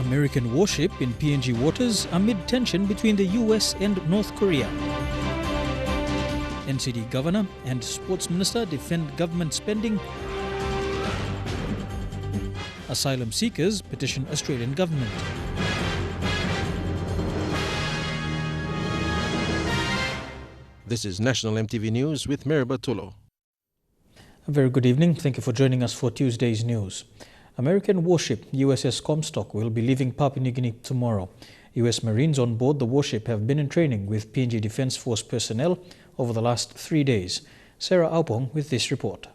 American warship in PNG waters amid tension between the US and North Korea. NCD Governor and Sports Minister defend government spending. Asylum seekers petition Australian government. This is National MTV News with Meriba Tulo. A very good evening. Thank you for joining us for Tuesday's news. American warship USS Comstock will be leaving Papua New Guinea tomorrow. US Marines on board the warship have been in training with PNG Defence Force personnel over the last 3 days. Sarah Aupong with this report.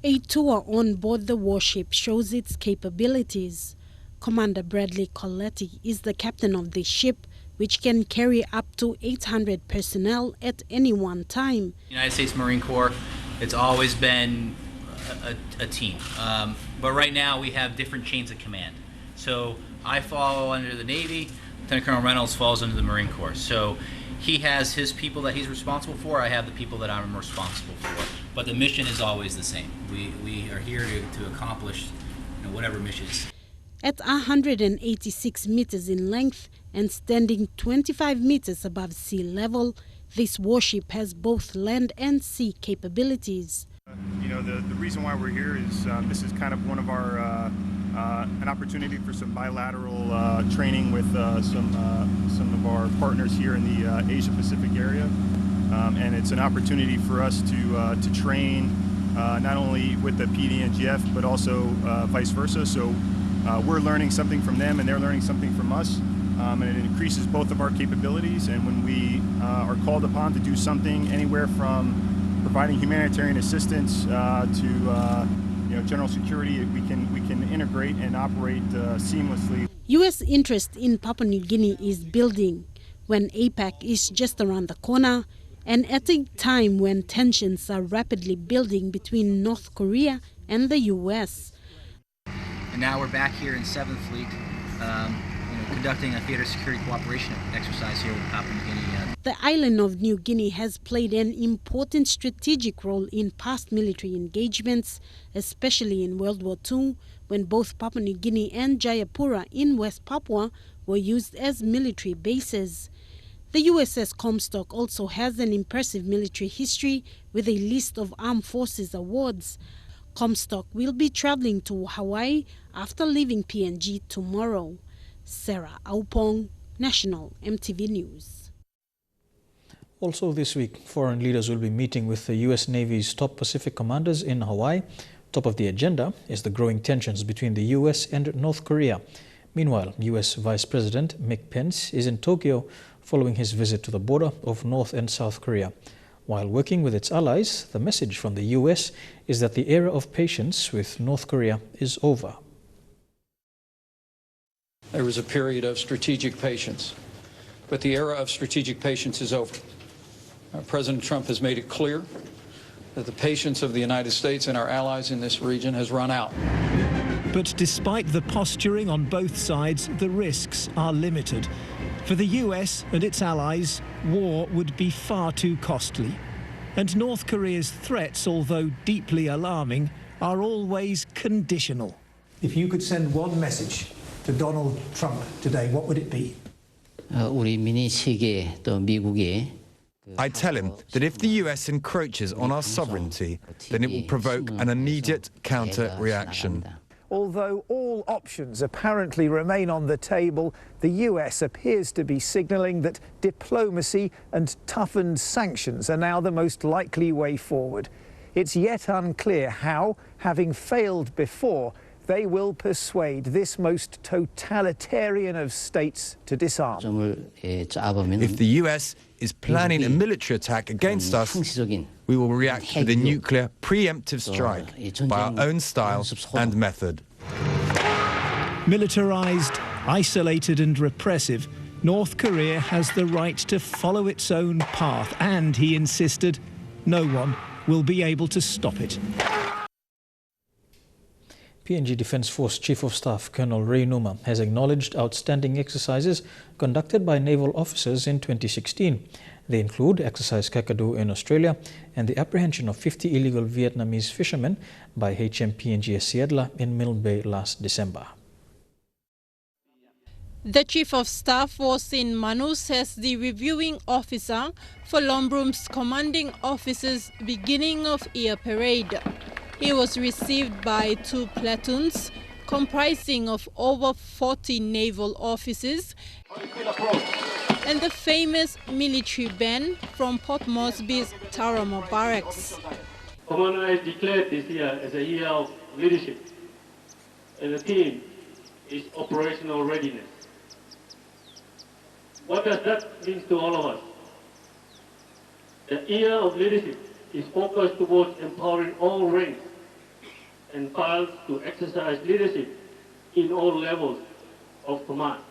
A tour on board the warship shows its capabilities. Commander Bradley Coletti is the captain of the ship, which can carry up to 800 personnel at any one time. United States Marine Corps, it's always been a team. But right now we have different chains of command. So I fall under the Navy, Lieutenant Colonel Reynolds falls under the Marine Corps. So he has his people that he's responsible for, I have the people that I'm responsible for. But the mission is always the same. We are here to accomplish whatever mission is. At 186 meters in length and standing 25 meters above sea level, this warship has both land and sea capabilities. The reason why we're here is this is kind of one of our an opportunity for some bilateral training with some of our partners here in the Asia Pacific area, and it's an opportunity for us to train not only with the PDNGF but also vice versa. So we're learning something from them and they're learning something from us, and it increases both of our capabilities. And when we are called upon to do something anywhere from providing humanitarian assistance to general security, we can integrate and operate seamlessly. U.S. interest in Papua New Guinea is building when APEC is just around the corner, and at a time when tensions are rapidly building between North Korea and the U.S. And now we're back here in 7th Fleet, conducting a theater security cooperation exercise here with Papua New Guinea. The island of New Guinea has played an important strategic role in past military engagements, especially in World War II, when both Papua New Guinea and Jayapura in West Papua were used as military bases. The USS Comstock also has an impressive military history with a list of armed forces awards. Comstock will be traveling to Hawaii after leaving PNG tomorrow. Sarah Aupong, National MTV News. Also this week, foreign leaders will be meeting with the US Navy's top Pacific commanders in Hawaii. Top of the agenda is the growing tensions between the US and North Korea. Meanwhile, US Vice President Mike Pence is in Tokyo following his visit to the border of North and South Korea. While working with its allies, the message from the US is that the era of patience with North Korea is over. There was a period of strategic patience, but the era of strategic patience is over. President Trump has made it clear that the patience of the United States and our allies in this region has run out. But despite the posturing on both sides, the risks are limited. For the US and its allies, war would be far too costly. And North Korea's threats, although deeply alarming, are always conditional. If you could send one message to Donald Trump today, what would it be? I tell him that if the US encroaches on our sovereignty, then it will provoke an immediate counter-reaction. Although all options apparently remain on the table, the US appears to be signalling that diplomacy and toughened sanctions are now the most likely way forward. It's yet unclear how, having failed before, they will persuade this most totalitarian of states to disarm. If the US is planning a military attack against us, we will react with a nuclear preemptive strike by our own style and method. Militarized, isolated and repressive, North Korea has the right to follow its own path, and, he insisted, no one will be able to stop it. PNG Defence Force Chief of Staff Colonel Ray Numa has acknowledged outstanding exercises conducted by naval officers in 2016. They include Exercise Kakadu in Australia and the apprehension of 50 illegal Vietnamese fishermen by HMPNG Siedla in Milne Bay last December. The Chief of Staff was in Manus as the reviewing officer for Lombrum's commanding officer's beginning of year parade. He was received by 2 platoons comprising of over 40 naval officers and the famous military band from Port Moresby's Tarama Barracks. Commander has declared this year as a year of leadership, and the theme is operational readiness. What does that mean to all of us? The year of leadership is focused towards empowering all ranks and files to exercise leadership in all levels of command.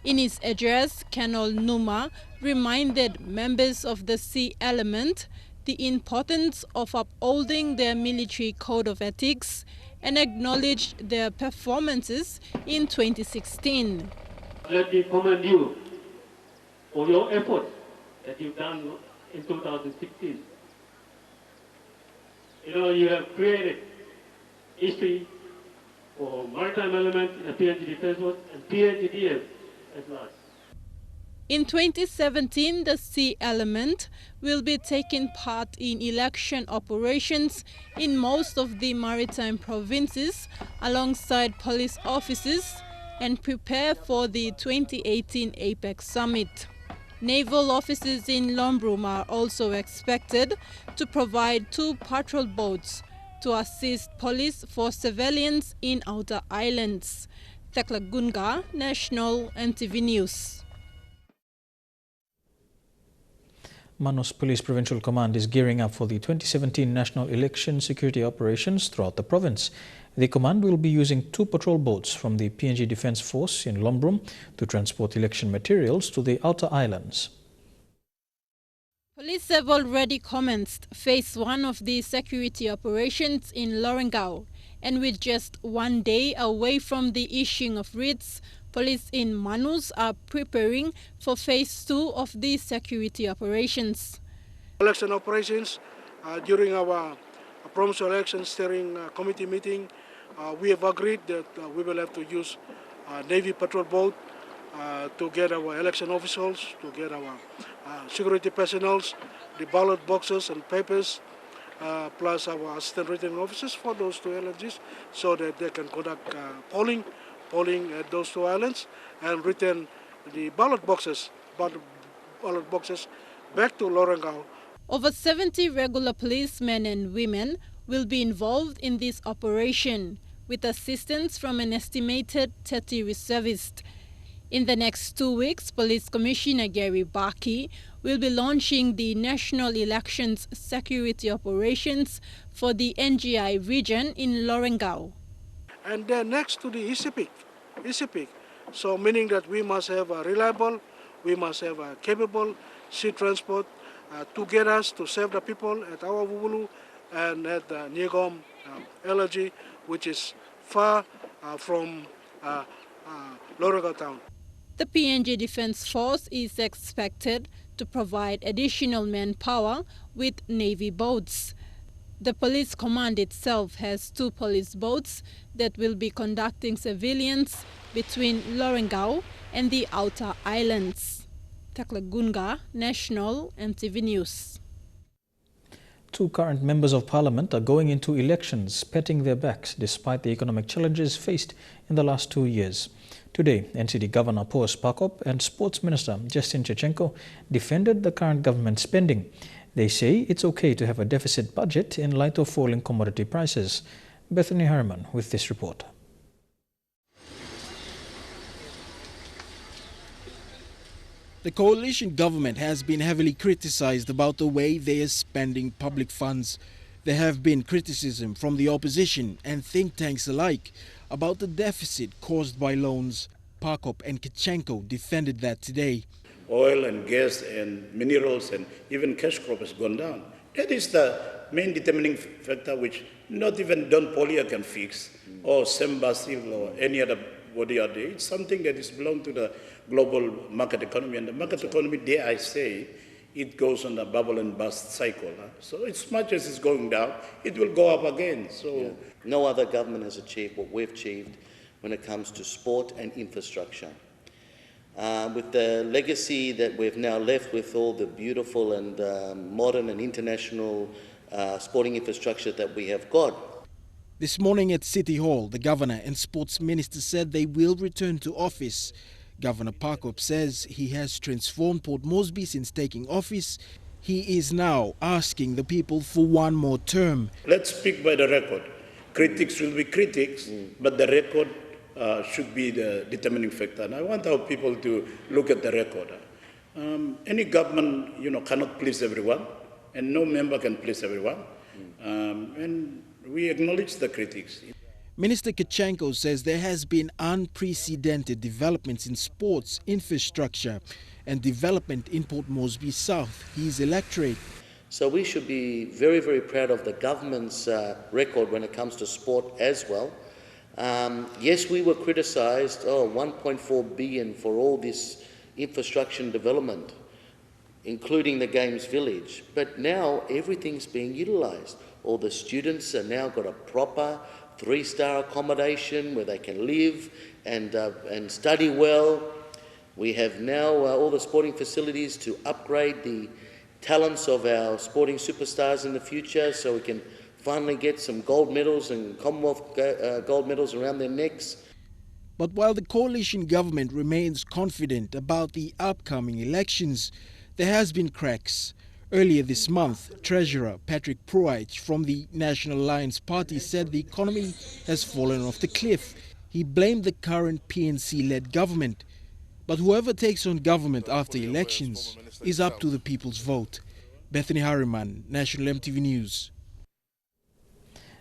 In his address, Colonel Numa reminded members of the Sea Element the importance of upholding their military code of ethics and acknowledged their performances in 2016. Let me commend you for your efforts that you've done in 2016. You have created history for maritime element in the PNG Defence Force and PNGDF at large. In 2017, the Sea Element will be taking part in election operations in most of the maritime provinces alongside police officers and prepare for the 2018 APEC Summit. Naval officers in Lombrum are also expected to provide 2 patrol boats to assist police for surveillance in outer islands. Tekla Gunga, National EMTV News. Manus Police Provincial Command is gearing up for the 2017 national election security operations throughout the province. The command will be using 2 patrol boats from the PNG Defence Force in Lombrum to transport election materials to the outer islands. Police have already commenced phase 1 of the security operations in Lorengau, and with just 1 day away from the issuing of writs, police in Manus are preparing for phase 2 of the security operations. Election operations during our provincial election steering committee meeting, we have agreed that we will have to use Navy patrol boat to get our election officials, to get our security personnel, the ballot boxes and papers, plus our assistant returning officers for those 2 LNGs, so that they can conduct polling at those 2 islands and return the ballot boxes back to Lorengau. Over 70 regular policemen and women will be involved in this operation, with assistance from an estimated 30 reservists. In the next 2 weeks, Police Commissioner Gary Barkey will be launching the National Elections Security Operations for the NGI region in Lorengau. And then next to the ECPIC. So meaning that we must have a reliable, we must have a capable sea transport to get us to serve the people at our Wubulu and at the Nyegom LNG, which is far from Lorengau town. The PNG Defence Force is expected to provide additional manpower with Navy boats. The police command itself has 2 police boats that will be conducting surveillance between Lorengau and the outer islands. Tekla Gunga, National EMTV News. 2 current members of parliament are going into elections patting their backs despite the economic challenges faced in the last 2 years. Today, NCD Governor Paul Sparkop and Sports Minister Justin Chechenko defended the current government spending. They say it's okay to have a deficit budget in light of falling commodity prices. Bethany Harriman with this report. The coalition government has been heavily criticized about the way they are spending public funds. There have been criticism from the opposition and think tanks alike about the deficit caused by loans. Parkop and Kichenko defended that today. Oil and gas and minerals and even cash crop has gone down. That is the main determining factor which not even Don Polia can fix, or Sam Basil or any other body out there. It's something that is belong to the global market economy. And the market economy, dare I say, it goes on a bubble and bust cycle. So as much as it's going down, it will go up again. So no other government has achieved what we've achieved when it comes to sport and infrastructure. With the legacy that we've now left with all the beautiful and modern and international sporting infrastructure that we have got. This morning at City Hall, the Governor and Sports Minister said they will return to office. Governor Parkop says he has transformed Port Moresby since taking office. He is now asking the people for one more term. Let's speak by the record. Critics will be critics, but the record should be the determining factor. And I want our people to look at the record. Any government, cannot please everyone, and no member can please everyone. And we acknowledge the critics. Minister Kachenko says there has been unprecedented developments in sports, infrastructure and development in Port Moresby South, his electorate. So we should be very, very proud of the government's record when it comes to sport as well. Yes, we were criticised, 1.4 billion for all this infrastructure and development, including the Games Village. But now everything's being utilised. All the students are now got a proper 3-star accommodation where they can live and study well. We have now all the sporting facilities to upgrade the talents of our sporting superstars in the future, so we can finally get some gold medals and Commonwealth gold medals around their necks. But while the coalition government remains confident about the upcoming elections, there has been cracks. Earlier this month, Treasurer Patrick Pruitt from the National Alliance Party said the economy has fallen off the cliff. He blamed the current PNC-led government. But whoever takes on government after elections is up to the people's vote. Bethany Harriman, National MTV News.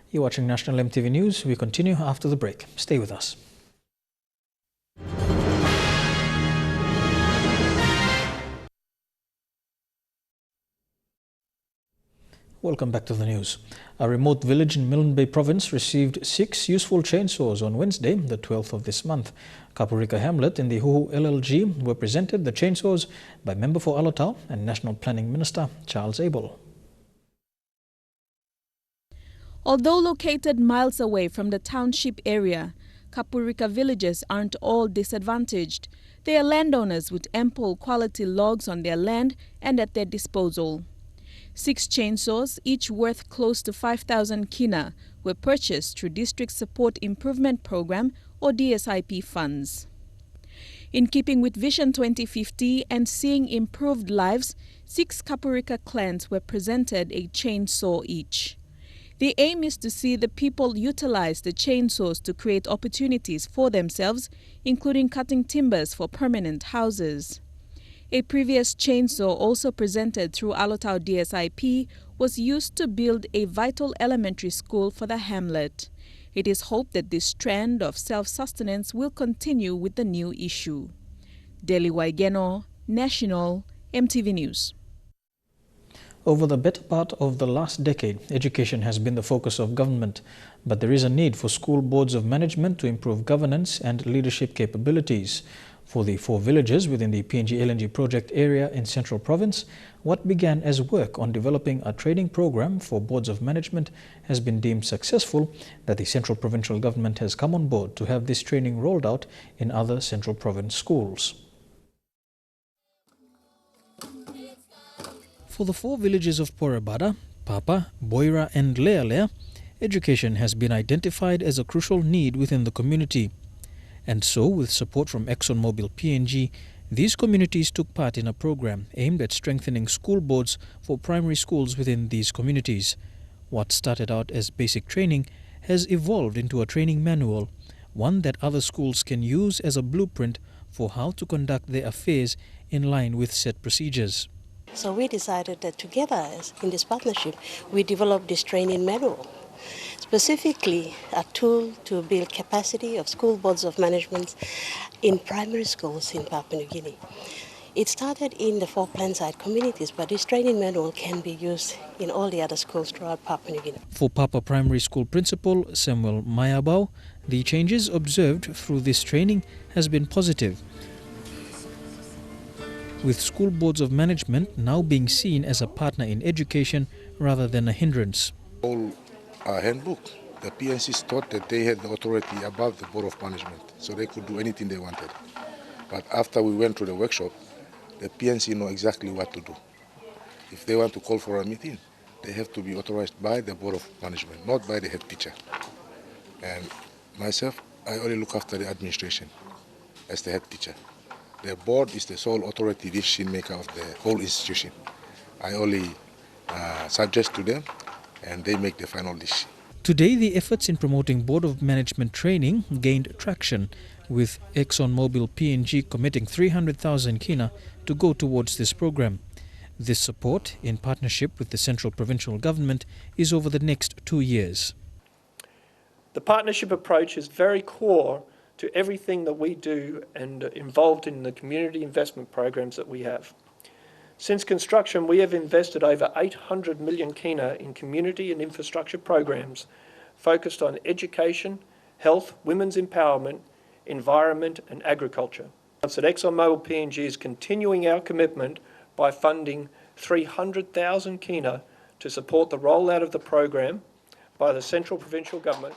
You're watching National MTV News. We continue after the break. Stay with us. Welcome back to the news. A remote village in Milne Bay Province received 6 useful chainsaws on Wednesday, the 12th of this month. Kapurika Hamlet in the Huhu LLG were presented the chainsaws by Member for Alatau and National Planning Minister Charles Abel. Although located miles away from the township area, Kapurika villagers aren't all disadvantaged. They are landowners with ample quality logs on their land and at their disposal. 6 chainsaws, each worth close to 5,000 kina, were purchased through District Support Improvement Program or DSIP funds. In keeping with Vision 2050 and seeing improved lives, 6 Kapurika clans were presented a chainsaw each. The aim is to see the people utilize the chainsaws to create opportunities for themselves, including cutting timbers for permanent houses. A previous chainsaw, also presented through Alatau DSIP, was used to build a vital elementary school for the hamlet. It is hoped that this trend of self-sustenance will continue with the new issue. Deli Waigeno, National, MTV News. Over the better part of the last decade, education has been the focus of government, but there is a need for school boards of management to improve governance and leadership capabilities. For the 4 villages within the PNG LNG project area in Central Province, what began as work on developing a training program for boards of management has been deemed successful that the Central Provincial Government has come on board to have this training rolled out in other Central Province schools. For the 4 villages of Porabada, Papa, Boira and Lealea, education has been identified as a crucial need within the community. And so, with support from ExxonMobil PNG, these communities took part in a program aimed at strengthening school boards for primary schools within these communities. What started out as basic training has evolved into a training manual, one that other schools can use as a blueprint for how to conduct their affairs in line with set procedures. So we decided that together in this partnership, we developed this training manual. Specifically, a tool to build capacity of school boards of management in primary schools in Papua New Guinea. It started in the 4 planside communities, but this training manual can be used in all the other schools throughout Papua New Guinea. For Papa Primary School Principal Samuel Mayabau, the changes observed through this training has been positive, with school boards of management now being seen as a partner in education rather than a hindrance. Handbook the PNCs thought that they had the authority above the Board of Management, so they could do anything they wanted. But after we went through the workshop, the PNC know exactly what to do. If they want to call for a meeting, they have to be authorized by the Board of Management, not by the head teacher. And myself, I only look after the administration as the head teacher. The board is the sole authority decision maker of the whole institution. I only suggest to them, and they make the final decision. Today, the efforts in promoting Board of Management training gained traction, with ExxonMobil PNG committing 300,000 kina to go towards this program. This support, in partnership with the central provincial government, is over the next 2 years. The partnership approach is very core to everything that we do and involved in the community investment programs that we have. Since construction, we have invested over 800 million kina in community and infrastructure programs focused on education, health, women's empowerment, environment and agriculture. At ExxonMobil PNG is continuing our commitment by funding 300,000 kina to support the rollout of the program by the central provincial government.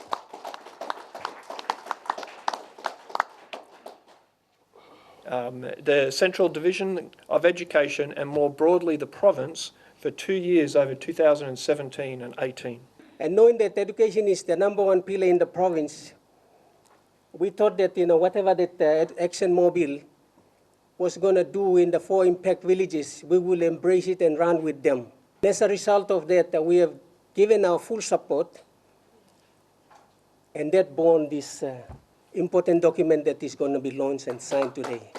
The Central Division of Education and more broadly the province for 2 years over 2017 and 18. And knowing that education is the #1 pillar in the province, we thought that whatever that ExxonMobil was going to do in the 4 impact villages, we will embrace it and run with them. As a result of that, we have given our full support, and that born this important document that is going to be launched and signed today.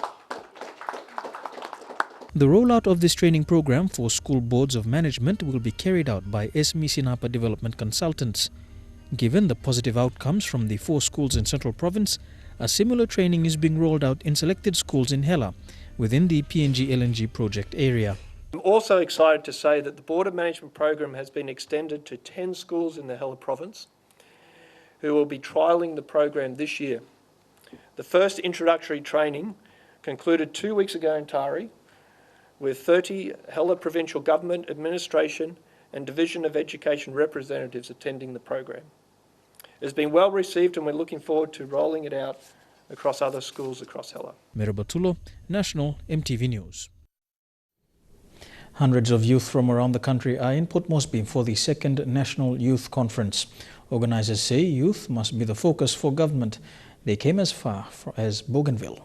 The rollout of this training program for school boards of management will be carried out by SME Sinapa Development Consultants. Given the positive outcomes from the 4 schools in Central Province, a similar training is being rolled out in selected schools in Hela within the PNG LNG project area. I'm also excited to say that the Board of Management program has been extended to 10 schools in the Hela province who will be trialling the program this year. The first introductory training concluded 2 weeks ago in Tari, with 30 Hela Provincial Government, Administration and Division of Education representatives attending the program. It has been well received and we're looking forward to rolling it out across other schools across Hela. Merabatulo, National EMTV News. Hundreds of youth from around the country are in Port Moresby for the 2nd National Youth Conference. Organisers say youth must be the focus for government. They came as far as Bougainville.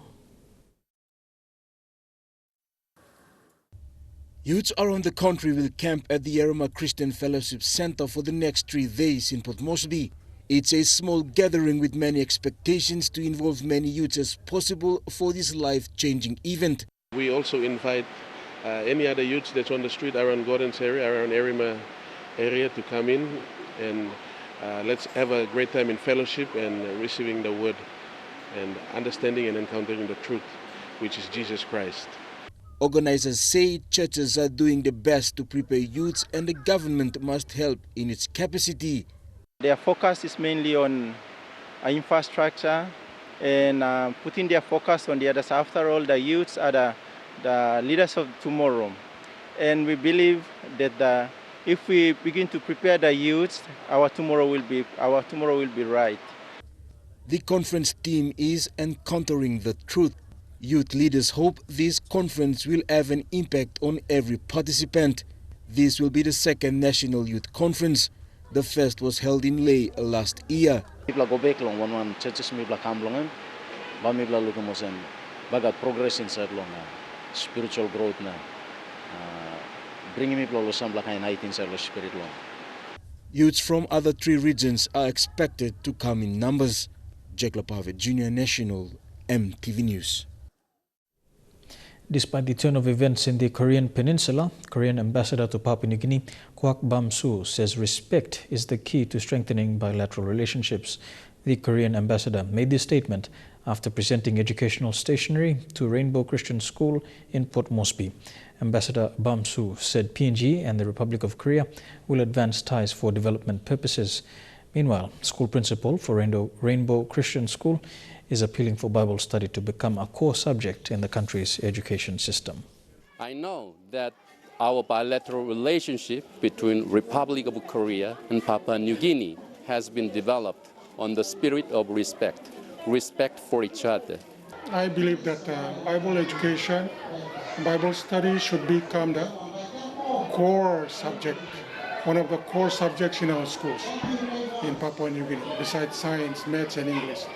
Youths around the country will camp at the Yarama Christian Fellowship Center for the next 3 days in Port Moresby. It's a small gathering with many expectations to involve many youths as possible for this life-changing event. We also invite any other youths that's on the street around Gordon's area, around Yarama area to come in and let's have a great time in fellowship and receiving the word and understanding and encountering the truth, which is Jesus Christ. Organizers say churches are doing the best to prepare youths and the government must help in its capacity. Their focus is mainly on infrastructure and putting their focus on the others. After all, the youths are the leaders of tomorrow. And we believe that if we begin to prepare the youths, our tomorrow will be right. The conference theme is Encountering the Truth. Youth leaders hope this conference will have an impact on every participant. This will be the 2nd National Youth Conference. The first was held in Ley last year. Progress inside long spiritual growth na bringing people some like inside spirit long. Youths from other 3 regions are expected to come in numbers. Jack Lapave, Junior National, EMTV News. Despite the turn of events in the Korean Peninsula, Korean Ambassador to Papua New Guinea, Kwak Bam-soo, says respect is the key to strengthening bilateral relationships. The Korean ambassador made this statement after presenting educational stationery to Rainbow Christian School in Port Moresby. Ambassador Bam-soo said PNG and the Republic of Korea will advance ties for development purposes. Meanwhile, school principal for Rainbow Christian School is appealing for Bible study to become a core subject in the country's education system. I know that our bilateral relationship between Republic of Korea and Papua New Guinea has been developed on the spirit of respect, respect for each other. I believe that Bible education, Bible study should become the core subject, one of the core subjects in our schools in Papua New Guinea, besides science, maths, and English.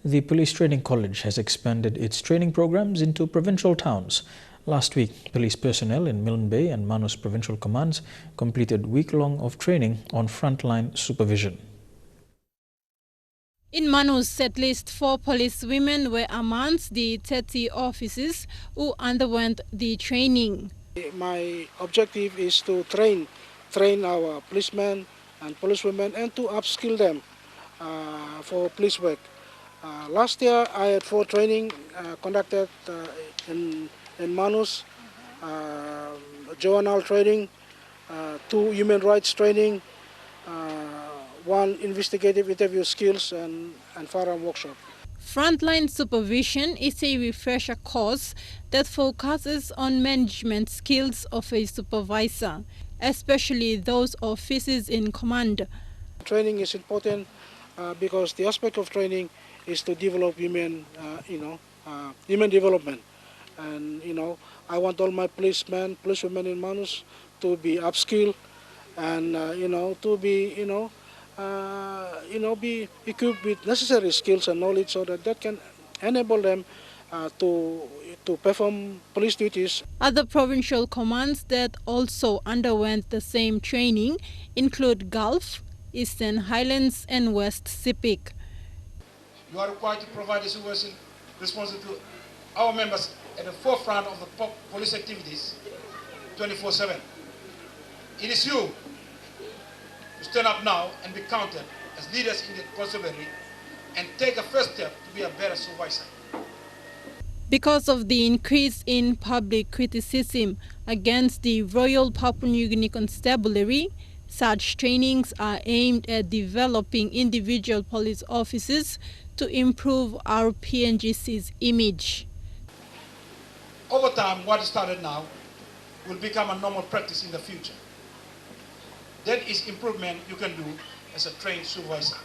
The Police Training College has expanded its training programs into provincial towns. Last week, police personnel in Milne Bay and Manus provincial commands completed a week-long of training on frontline supervision. In Manus, at least 4 police women were amongst the 30 officers who underwent the training. My objective is to train our policemen and policewomen and to upskill them for police work. Last year I had 4 training conducted in Manus, journal training, 2 human rights training, 1 investigative interview skills and firearm workshop. Frontline supervision is a refresher course that focuses on management skills of a supervisor, especially those officers in command. Training is important because the aspect of training is to develop human development. And I want all my policemen, policewomen in Manus to be upskilled and to be be equipped with necessary skills and knowledge so that can enable them to perform police duties. Other provincial commands that also underwent the same training include Gulf, Eastern Highlands and West Sepik. You are required to provide a supervision responsible to our members at the forefront of the police activities 24/7. It is you to stand up now and be counted as leaders in the constabulary and take a first step to be a better supervisor. Because of the increase in public criticism against the Royal Papua New Guinea Constabulary, such trainings are aimed at developing individual police officers to improve our PNGC's image. Over time, what started now will become a normal practice in the future. That is improvement you can do as a trained supervisor.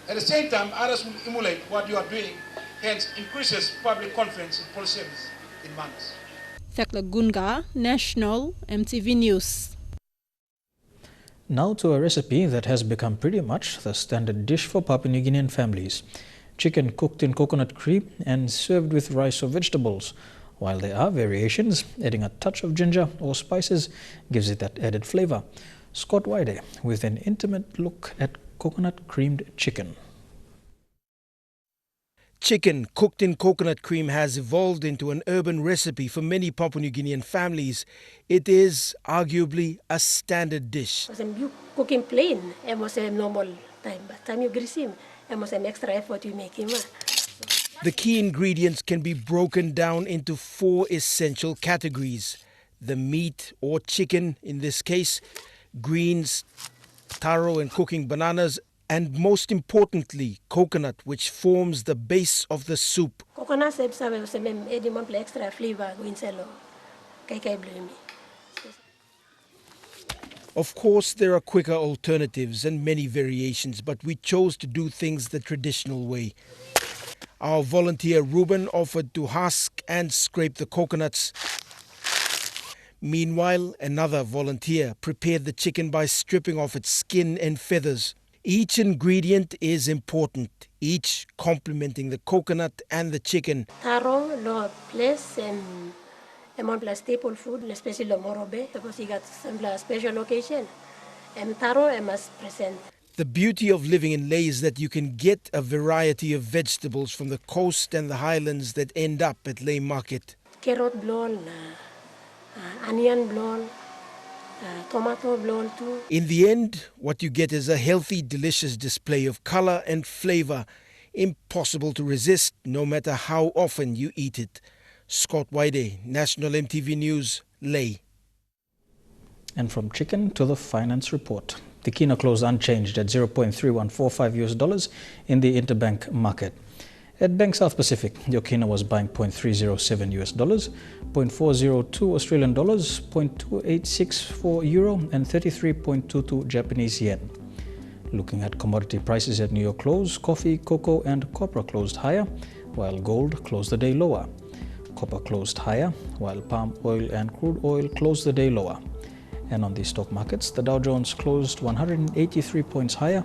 At the same time, others will emulate what you are doing, hence increases public confidence in police service in Manus. Thakla Gunga, National EMTV News. Now to a recipe that has become pretty much the standard dish for Papua New Guinean families. Chicken cooked in coconut cream and served with rice or vegetables. While there are variations, adding a touch of ginger or spices gives it that added flavor. Scott Wide with an intimate look at coconut creamed chicken. Chicken cooked in coconut cream has evolved into an urban recipe for many Papua New Guinean families. It is arguably a standard dish. You cooking plain, it was a normal time. But time you grease him, it was an extra effort you make him. The key ingredients can be broken down into 4 essential categories. The meat or chicken, in this case, greens, taro and cooking bananas, and most importantly, coconut, which forms the base of the soup. Coconut extra flavor. Of course, there are quicker alternatives and many variations, but we chose to do things the traditional way. Our volunteer Ruben offered to husk and scrape the coconuts. Meanwhile, another volunteer prepared the chicken by stripping off its skin and feathers. Each ingredient is important, each complementing the coconut and the chicken. Taro, no place, and a staple food, especially the morobe, because he got some special occasion. And taro, I must present. The beauty of living in Leh is that you can get a variety of vegetables from the coast and the highlands that end up at Leh Market. Carrot blown, onion blown, tomato blown too. In the end, what you get is a healthy, delicious display of color and flavor, impossible to resist no matter how often you eat it. Scott Wide, National EMTV News, Leh. And from chicken to the finance report. The kina closed unchanged at $0.3145 in the interbank market. At Bank South Pacific, the Okina was buying $0.307 US dollars, $0.402 Australian dollars, $0.2864 euro, and 33.22 Japanese yen. Looking at commodity prices at New York close, coffee, cocoa, and copper closed higher, while gold closed the day lower. Copper closed higher, while palm oil and crude oil closed the day lower. And on the stock markets, the Dow Jones closed 183 points higher,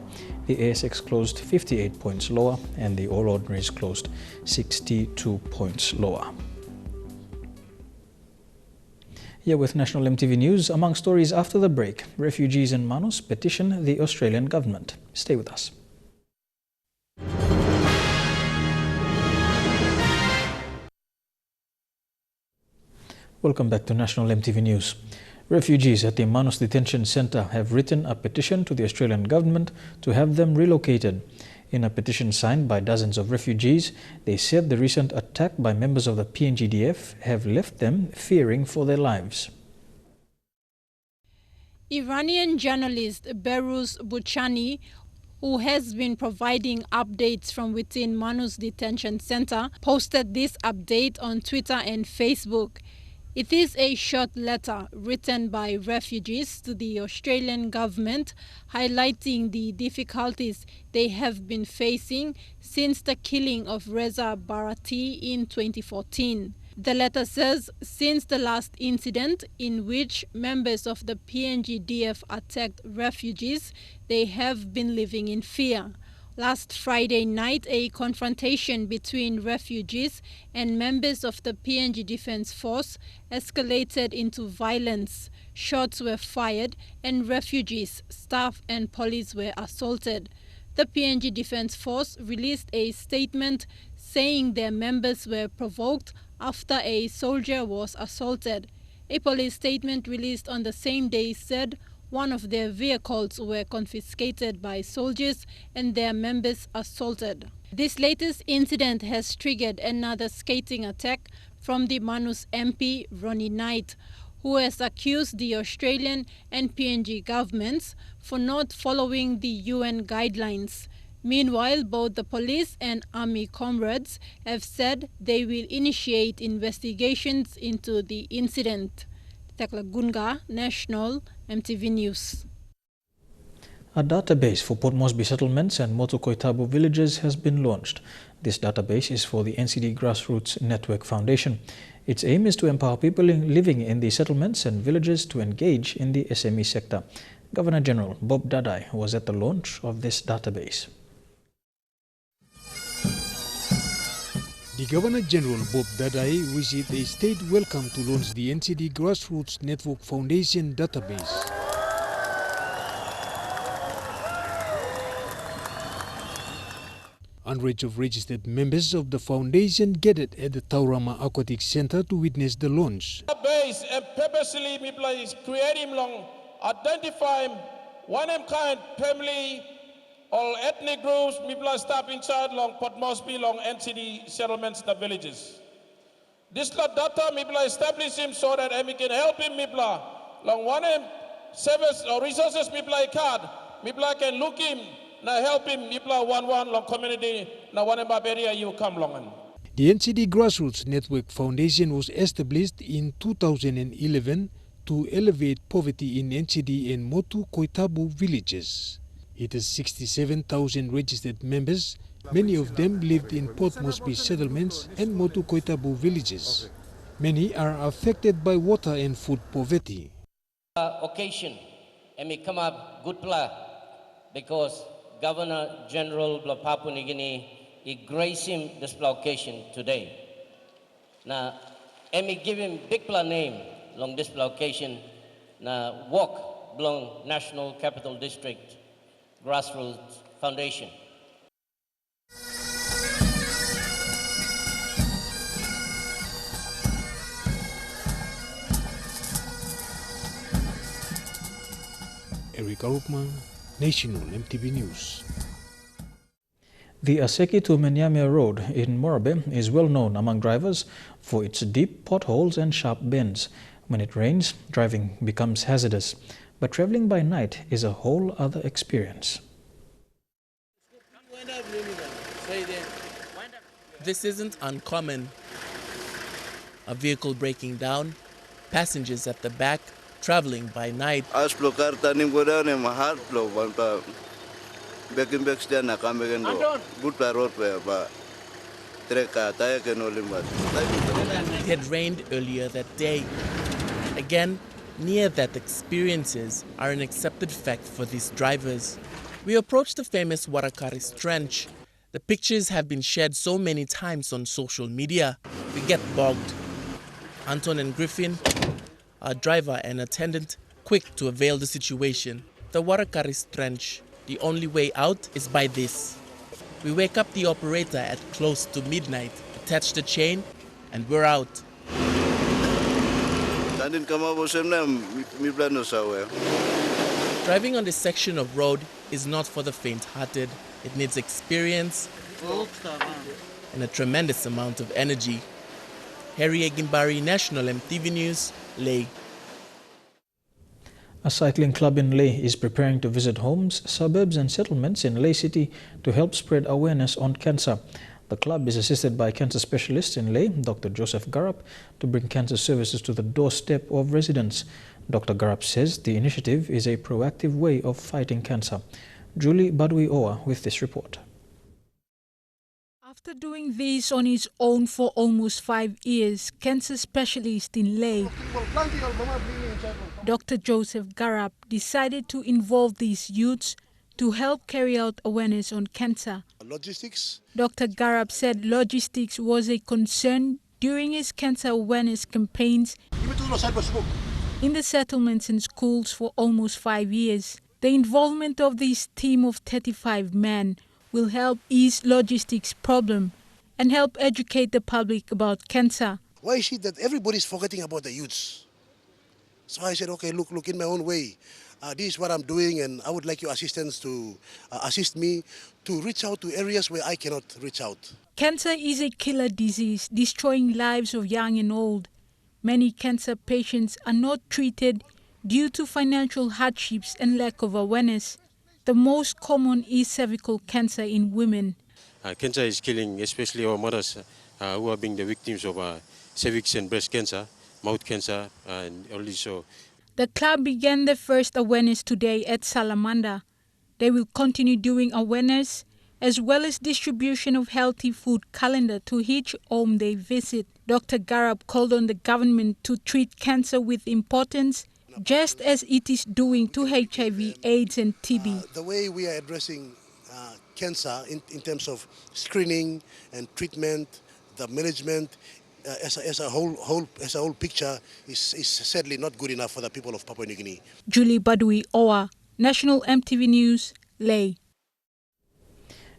the ASX closed 58 points lower, and the All Ordinaries closed 62 points lower. Here with National EMTV News, among stories after the break, refugees in Manus petition the Australian government. Stay with us. Welcome back to National EMTV News. Refugees at the Manus Detention Centre have written a petition to the Australian government to have them relocated. In a petition signed by dozens of refugees, they said the recent attack by members of the PNGDF have left them fearing for their lives. Iranian journalist Behruz Buchani, who has been providing updates from within Manus Detention Centre, posted this update on Twitter and Facebook. It is a short letter written by refugees to the Australian government, highlighting the difficulties they have been facing since the killing of Reza Barati in 2014. The letter says, since the last incident in which members of the PNGDF attacked refugees, they have been living in fear. Last Friday night, a confrontation between refugees and members of the PNG Defence Force escalated into violence. Shots were fired and refugees, staff and police were assaulted. The PNG Defence Force released a statement saying their members were provoked after a soldier was assaulted. A police statement released on the same day said one of their vehicles were confiscated by soldiers and their members assaulted. This latest incident has triggered another scathing attack from the Manus MP, Ronnie Knight, who has accused the Australian and PNG governments for not following the UN guidelines. Meanwhile, both the police and army comrades have said they will initiate investigations into the incident. Tekla Gunga, National EMTV News. A database for Port Moresby settlements and Motu Koitabu villages has been launched. This database is for the NCD Grassroots Network Foundation. Its aim is to empower people living in the settlements and villages to engage in the SME sector. Governor General Bob Dadai was at the launch of this database. The Governor-General Bob Dadai received a state welcome to launch the NCD Grassroots Network Foundation database. Hundreds of registered members of the foundation gathered at the Taurama Aquatic Center to witness the launch. Base and purposely people is creating long, identify one kind family, all ethnic groups, people are stop inside long Port Moresby long NCD settlements in the villages. This data people establish him so that we can help him people long one service or resources people card, people can look him now help him people one long community now one area you come long. The NCD Grassroots Network Foundation was established in 2011 to elevate poverty in NCD and Motu Koitabu villages. It has 67,000 registered members. Many of them lived in Port Moresby settlements and Motu Koitabu villages. Many are affected by water and food poverty. Occasion, and we come up good plan because Governor General of Papua New Guinea he graced him this occasion today. Now, and we give him big plan name along this occasion. Now, walk along National Capital District Grassroots Foundation. Eric Arupman, National EMTV News. The Aseki to Menyamia Road in Moorabbin is well known among drivers for its deep potholes and sharp bends. When it rains, driving becomes hazardous, but traveling by night is a whole other experience. This isn't uncommon. A vehicle breaking down, passengers at the back traveling by night. It had rained earlier that day. Again, near-death experiences are an accepted fact for these drivers. We approached the famous Warakaris Trench. The pictures have been shared so many times on social media. We get bogged. Anton and Griffin, our driver and attendant, quick to avail the situation. The Warakaris Trench, the only way out is by this. We wake up the operator at close to midnight, attach the chain, and we're out. Driving on this section of road is not for the faint-hearted. It needs experience and a tremendous amount of energy. Harry Egimbari, National EMTV News, Leh. A cycling club in Leh is preparing to visit homes, suburbs and settlements in Leh City to help spread awareness on cancer. The club is assisted by cancer specialist in Leh, Dr. Joseph Garap, to bring cancer services to the doorstep of residents. Dr. Garap says the initiative is a proactive way of fighting cancer. Julie Badui-Owa with this report. After doing this on his own for almost 5 years, cancer specialist in Leh, Dr. Joseph Garap decided to involve these youths to help carry out awareness on cancer. Logistics. Dr. Garap said logistics was a concern during his cancer awareness campaigns in the settlements and schools for almost 5 years. The involvement of this team of 35 men will help ease logistics problem and help educate the public about cancer. Why is it that everybody's forgetting about the youths? So I said, okay, look in my own way. This is what I'm doing, and I would like your assistance to assist me to reach out to areas where I cannot reach out. Cancer is a killer disease destroying lives of young and old. Many cancer patients are not treated due to financial hardships and lack of awareness. The most common is cervical cancer in women. Cancer is killing especially our mothers who are being the victims of cervix and breast cancer, mouth cancer, and also. The club began the first awareness today at Salamander. They will continue doing awareness as well as distribution of healthy food calendar to each home they visit. Dr. Garap called on the government to treat cancer with importance, just as it is doing to HIV, AIDS and TB. The way we are addressing cancer in terms of screening and treatment, the management, as a whole picture is sadly not good enough for the people of Papua New Guinea. Julie Badui-Owa, National EMTV News, Leh.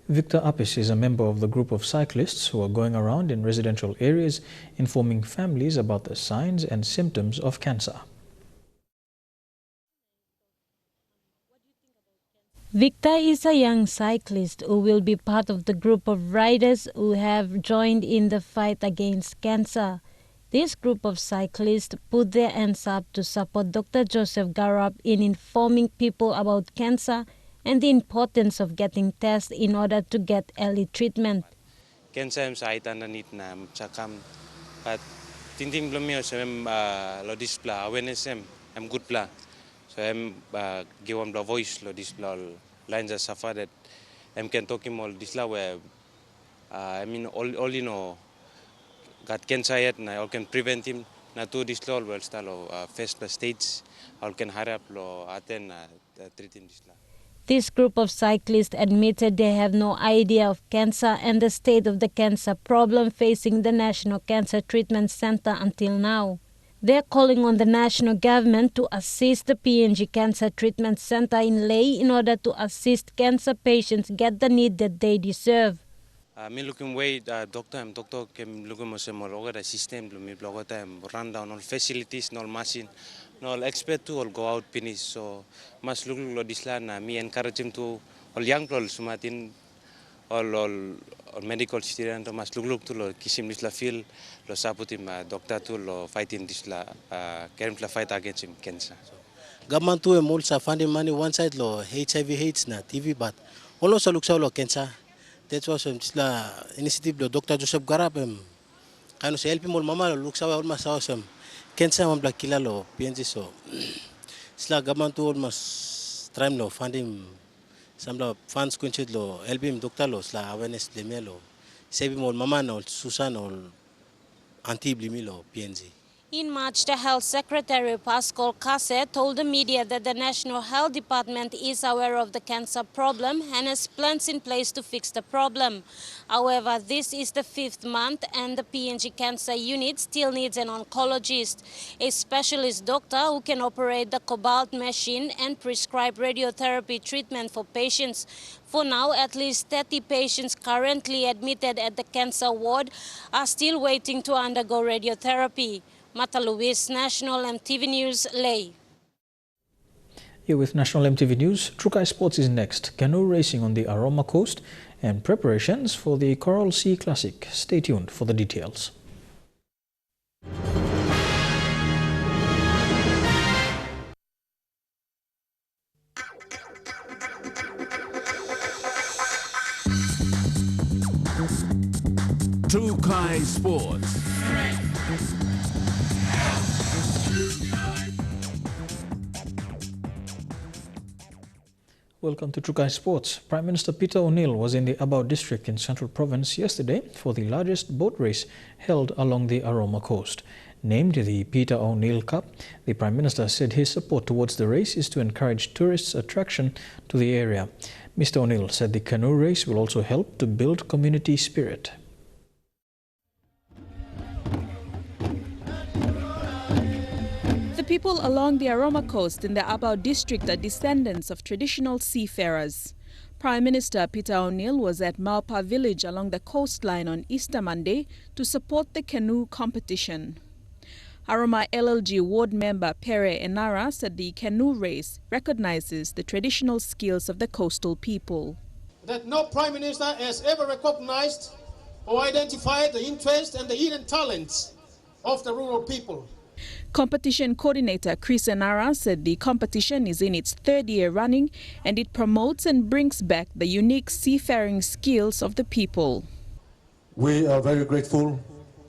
Victor Apis is a member of the group of cyclists who are going around in residential areas informing families about the signs and symptoms of cancer. Victor is a young cyclist who will be part of the group of riders who have joined in the fight against cancer. This group of cyclists put their hands up to support Dr. Joseph Garap in informing people about cancer and the importance of getting tests in order to get early treatment. Cancer am sa itan na nit na sakam at tinting blumio sa lodis pla awareness am good pla. So I'm give them the voice lo this lines of suffer that I'm can talk him all this la where I mean all you know got cancer yet na all can prevent him na to this law well style first states all can hurry up lo attend treating this la. This group of cyclists admitted they have no idea of cancer and the state of the cancer problem facing the National Cancer Treatment Center until now. They're calling on the national government to assist the PNG Cancer Treatment Center in Leh in order to assist cancer patients get the need that they deserve. Me looking way doctor came looking mo some all the system me blog time run down all facilities no machine no expert to all go out finish so mas look lo disla na me encourage him to all young people sumatin all medical student mas look to lo kisim disla feel lo support him doctor to lo fighting disla can fight against him cancer. Government to more funding money one side lo HIV AIDS na TV but also looks all cancer. That was la initiative lo Dr. Joseph Garapem. Kano sa help mo mama lo luksawa almas awesome. Kensa mam bla kila lo PNG so. Sla gaman to almas tram lo fundim samla funds kunchit lo help him doctor lo sla awareness lemelo. Sebi mo mama no Susan or anti blimilo PNG. In March, the Health Secretary Pascal Kase told the media that the National Health Department is aware of the cancer problem and has plans in place to fix the problem. However, this is the 5th month and the PNG Cancer Unit still needs an oncologist, a specialist doctor who can operate the cobalt machine and prescribe radiotherapy treatment for patients. For now, at least 30 patients currently admitted at the cancer ward are still waiting to undergo radiotherapy. Mata Luis, National EMTV News, Ley. Here with National EMTV News, Trukai Sports is next. Canoe racing on the Aroma Coast and preparations for the Coral Sea Classic. Stay tuned for the details. Trukai Sports. Welcome to Trukai Sports. Prime Minister Peter O'Neill was in the Abau district in Central Province yesterday for the largest boat race held along the Aroma Coast. Named the Peter O'Neill Cup, the Prime Minister said his support towards the race is to encourage tourists' attraction to the area. Mr. O'Neill said the canoe race will also help to build community spirit. The people along the Aroma Coast in the Abau district are descendants of traditional seafarers. Prime Minister Peter O'Neill was at Maupa village along the coastline on Easter Monday to support the canoe competition. Aroma LLG ward member Pere Enara said the canoe race recognizes the traditional skills of the coastal people. That no Prime Minister has ever recognized or identified the interests and the hidden talents of the rural people. Competition coordinator Chris Enara said the competition is in its 3rd year running and it promotes and brings back the unique seafaring skills of the people. We are very grateful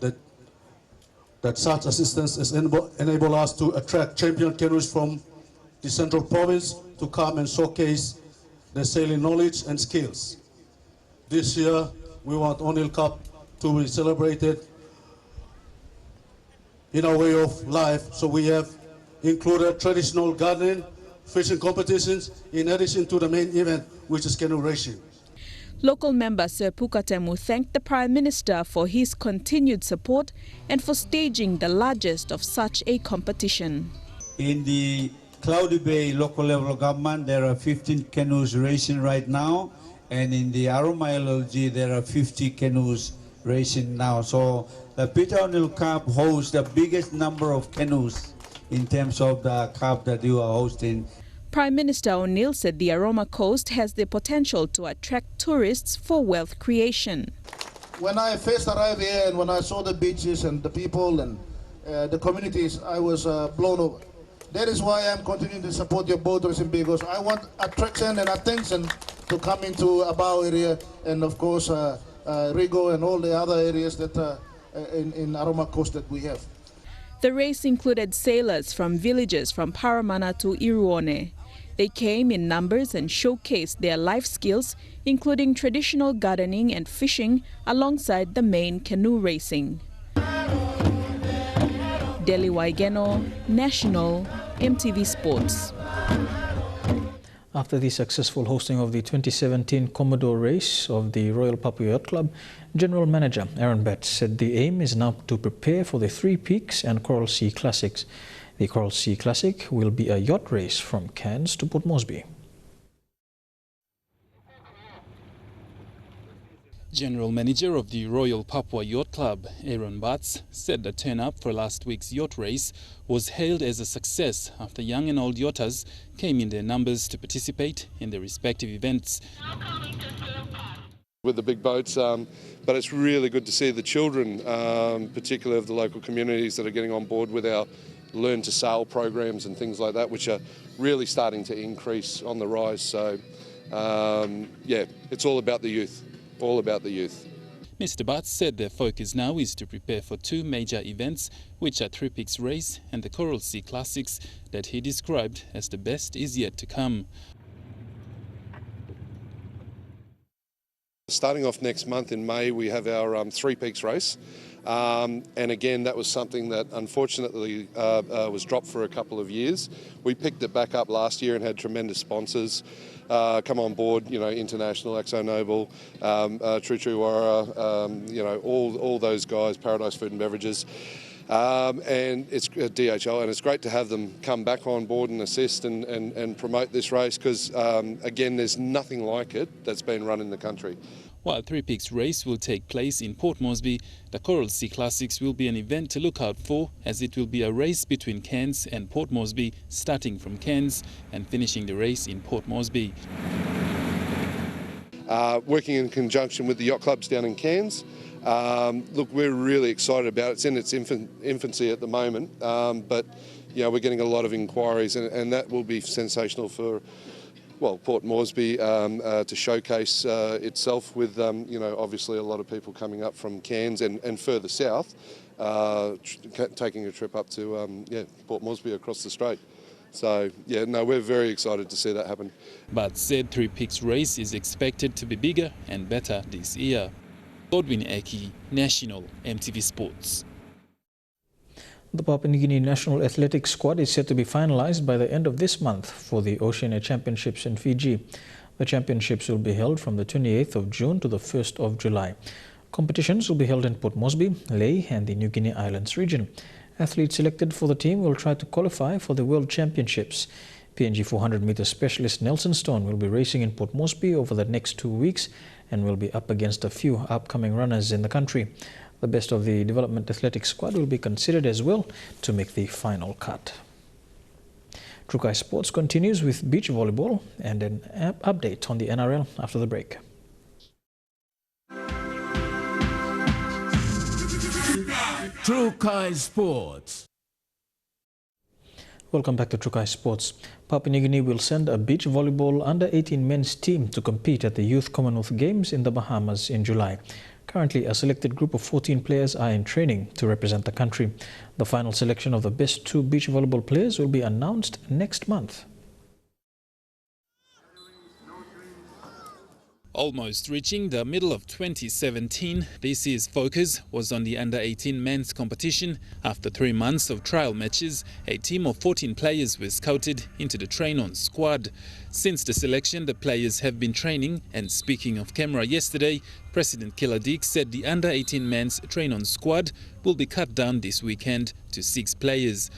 that such assistance has enabled us to attract champion canoeists from the Central Province to come and showcase their sailing knowledge and skills. This year, we want O'Neill Cup to be celebrated in our way of life, so we have included traditional gardening, fishing competitions, in addition to the main event, which is canoe racing. Local member Sir Pukatemu thanked the Prime Minister for his continued support and for staging the largest of such a competition. In the Cloudy Bay local level of government, there are 15 canoes racing right now, and in the Aroma LLG, there are 50 canoes racing now. So the Peter O'Neill Cup hosts the biggest number of canoes in terms of the cup that you are hosting. Prime Minister O'Neill said the Aroma Coast has the potential to attract tourists for wealth creation. When I first arrived here and when I saw the beaches and the people and the communities, I was blown over. That is why I'm continuing to support your boat racing, because I want attraction and attention to come into Abau area and of course Rigo and all the other areas that in Aroma Coast that we have. The race included sailors from villages from Paramana to Iruone. They came in numbers and showcased their life skills, including traditional gardening and fishing, alongside the main canoe racing. Deli Waigeno, National, EMTV Sports. After the successful hosting of the 2017 Commodore race of the Royal Papua Yacht Club, General Manager Aaron Betts said the aim is now to prepare for the Three Peaks and Coral Sea Classics. The Coral Sea Classic will be a yacht race from Cairns to Port Moresby. General Manager of the Royal Papua Yacht Club, Aaron Betts, said the turn-up for last week's yacht race was hailed as a success after young and old yachters came in their numbers to participate in their respective events. With the big boats, but it's really good to see the children, particularly of the local communities, that are getting on board with our Learn to Sail programs and things like that, which are really starting to increase on the rise. So, yeah, it's all about the youth. all about the youth. Mr. Batts said their focus now is to prepare for two major events, which are Three Peaks Race and the Coral Sea Classics that he described as the best is yet to come. Starting off next month in May, we have our Three Peaks race. And again, that was something that unfortunately was dropped for a couple of years. We picked it back up last year and had tremendous sponsors come on board, you know, International, Exo Noble, True Wara, you know, all those guys, Paradise Food and Beverages. And it's DHL, and it's great to have them come back on board and assist and promote this race because, again, there's nothing like it that's been run in the country. While Three Peaks Race will take place in Port Moresby, the Coral Sea Classics will be an event to look out for, as it will be a race between Cairns and Port Moresby, starting from Cairns and finishing the race in Port Moresby. Working in conjunction with the yacht clubs down in Cairns. Look, we're really excited about it. It's in its infancy at the moment, but you know, we're getting a lot of inquiries, and that will be sensational for, well, Port Moresby to showcase itself with, you know, obviously a lot of people coming up from Cairns and further south, taking a trip up to Port Moresby across the strait. So, yeah, no, we're very excited to see that happen. But said Three Peaks Race is expected to be bigger and better this year. Godwin Eki, National, MTV Sports. The Papua New Guinea national athletics squad is set to be finalized by the end of this month for the Oceania Championships in Fiji. The championships will be held from the 28th of June to the 1st of July. Competitions will be held in Port Moresby, Lae and the New Guinea Islands region. Athletes selected for the team will try to qualify for the World Championships. PNG 400-meter specialist Nelson Stone will be racing in Port Moresby over the next 2 weeks and will be up against a few upcoming runners in the country. The best of the development athletics squad will be considered as well to make the final cut. Trukai Sports continues with beach volleyball and an update on the NRL after the break. Trukai Sports. Welcome back to Trukai Sports. Papua New Guinea will send a beach volleyball under-18 men's team to compete at the Youth Commonwealth Games in the Bahamas in July. Currently, a selected group of 14 players are in training to represent the country. The final selection of the best 2 beach volleyball players will be announced next month. Almost reaching the middle of 2017, this year's focus was on the under-18 men's competition. After 3 months of trial matches, a team of 14 players were scouted into the train-on squad. Since the selection, the players have been training, and speaking off camera yesterday, President Kiladik said the under-18 men's train-on squad will be cut down this weekend to 6 players.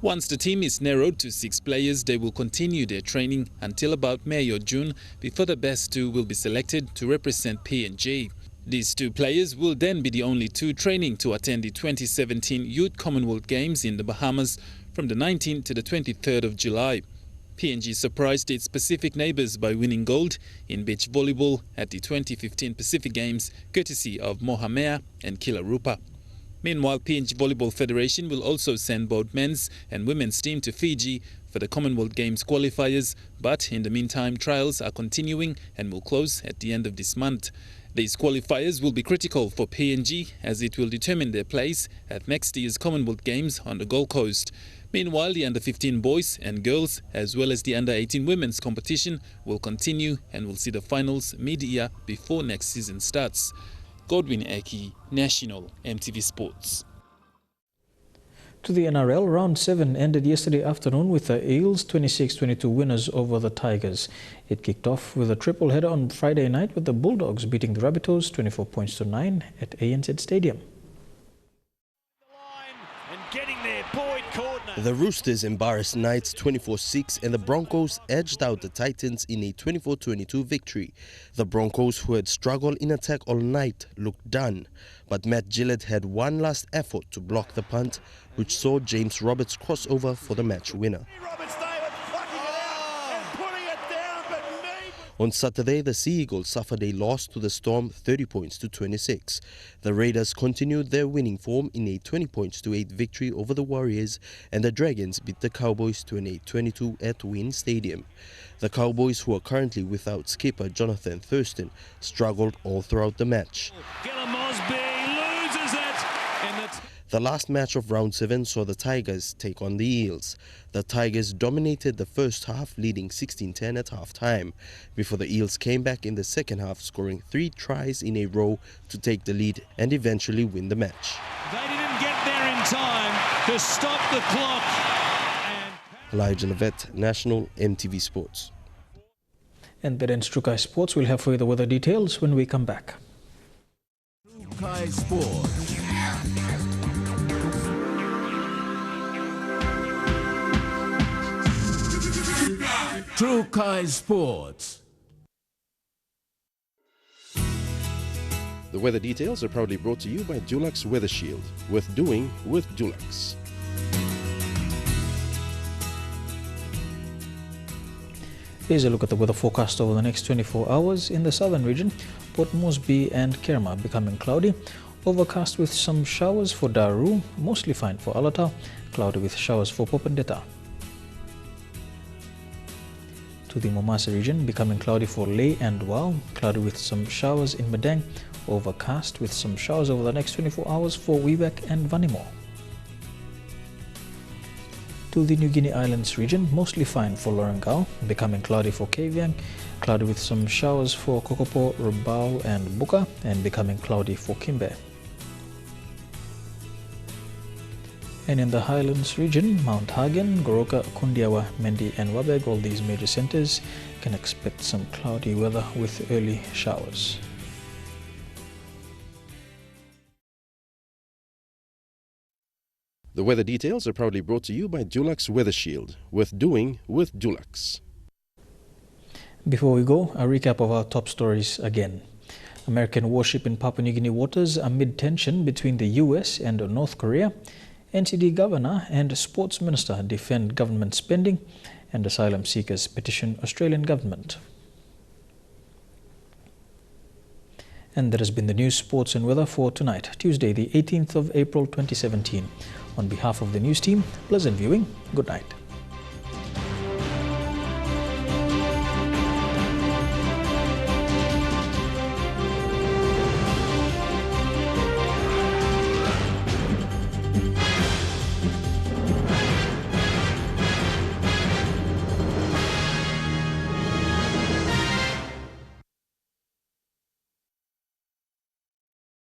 Once the team is narrowed to 6 players, they will continue their training until about May or June before the best 2 will be selected to represent PNG. These 2 players will then be the only 2 training to attend the 2017 Youth Commonwealth Games in the Bahamas from the 19th to the 23rd of July. PNG surprised its Pacific neighbours by winning gold in beach volleyball at the 2015 Pacific Games, courtesy of Mohamea and Kilarupa. Meanwhile, PNG Volleyball Federation will also send both men's and women's team to Fiji for the Commonwealth Games qualifiers, but in the meantime, trials are continuing and will close at the end of this month. These qualifiers will be critical for PNG as it will determine their place at next year's Commonwealth Games on the Gold Coast. Meanwhile, the under-15 boys and girls, as well as the under-18 women's competition, will continue and will see the finals mid-year before next season starts. Godwin Eki, National, MTV Sports. To the NRL, round 7 ended yesterday afternoon with the Eels 26-22 winners over the Tigers. It kicked off with a triple header on Friday night with the Bulldogs beating the Rabbitohs 24 points to 9 at ANZ Stadium. The Roosters embarrassed Knights 24-6 and the Broncos edged out the Titans in a 24-22 victory. The Broncos, who had struggled in attack all night, looked done, but Matt Gillett had one last effort to block the punt, which saw James Roberts cross over for the match winner. On Saturday, the Sea Eagles suffered a loss to the Storm 30 points to 26. The Raiders continued their winning form in a 20 points to 8 victory over the Warriors, and the Dragons beat the Cowboys 28-22 at Wynn Stadium. The Cowboys, who are currently without skipper Jonathan Thurston, struggled all throughout the match. The last match of round 7 saw the Tigers take on the Eels. The Tigers dominated the first half, leading 16-10 at half-time, before the Eels came back in the second half, scoring 3 tries in a row to take the lead and eventually win the match. They didn't get there in time to stop the clock. Elijah Levet, National EMTV Sports. And that ends Trukai Sports. We'll have further weather details when we come back. Trukai Sports. Trukai Sports. The weather details are proudly brought to you by Dulux Weather Shield. Worth doing with Dulux. Here's a look at the weather forecast over the next 24 hours. In the southern region, Port Moresby and Kerma becoming cloudy. Overcast with some showers for Daru, mostly fine for Alata, cloudy with showers for Popendetta. To the Momasa region, becoming cloudy for Leh and Wau, cloudy with some showers in Madang, overcast with some showers over the next 24 hours for Wewak and Vanimo. To the New Guinea Islands region, mostly fine for Lorengau, becoming cloudy for Kavieng, cloudy with some showers for Kokopo, Rubau and Buka, and becoming cloudy for Kimbe. And in the Highlands region, Mount Hagen, Goroka, Kundiawa, Mendi and Wabeg, all these major centres, can expect some cloudy weather with early showers. The weather details are proudly brought to you by Dulux Weather Shield. Worth doing with Dulux. Before we go, a recap of our top stories again. American warship in Papua New Guinea waters amid tension between the US and North Korea. NCD Governor and Sports Minister defend government spending, and asylum seekers petition Australian government. And that has been the news, sports and weather for tonight, Tuesday the 18th of April 2017. On behalf of the news team, pleasant viewing. Good night.